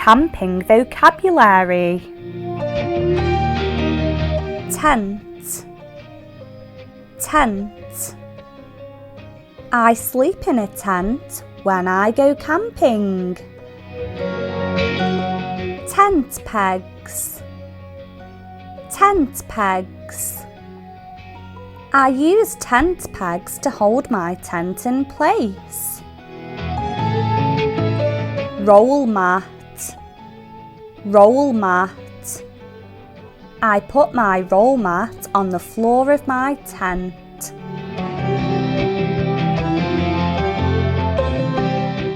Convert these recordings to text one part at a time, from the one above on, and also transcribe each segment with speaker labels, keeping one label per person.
Speaker 1: camping vocabulary. Tent, tent. I sleep in a tent when I go camping. Tent pegs, tent pegs. I use tent pegs to hold my tent in place. Roll mat, roll mat. I put my roll mat on the floor of my tent.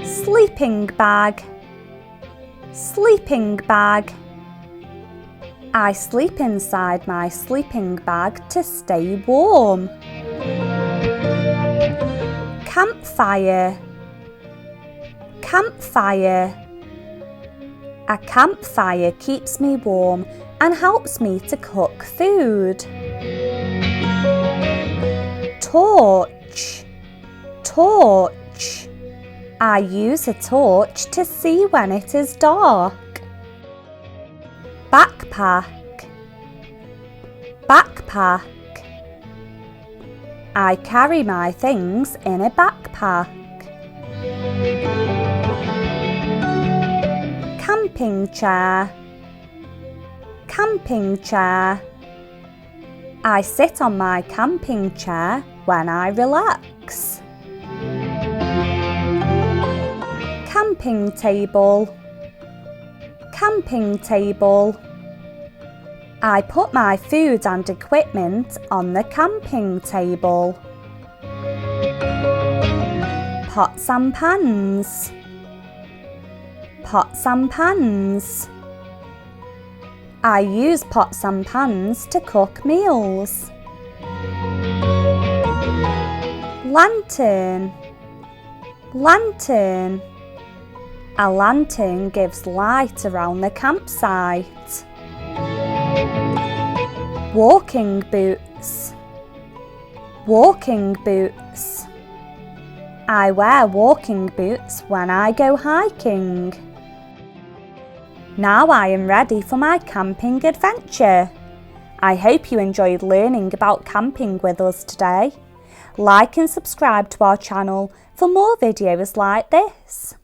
Speaker 1: Sleeping bag, sleeping bag. I sleep inside my sleeping bag to stay warm. Campfire, campfire. A campfire keeps me warm and helps me to cook food. Torch, torch. I use a torch to see when it is dark. Backpack, backpack. I carry my things in a backpack. Camping chair, camping chair. I sit on my camping chair when I relax. Camping table, camping table. I put my food and equipment on the camping table. Pots and pans, pots and pans. I use pots and pans to cook meals. Lantern, lantern. A lantern gives light around the campsite. Walking boots, walking boots. I wear walking boots when I go hiking. Now I am ready for my camping adventure. I hope you enjoyed learning about camping with us today. Like and subscribe to our channel for more videos like this.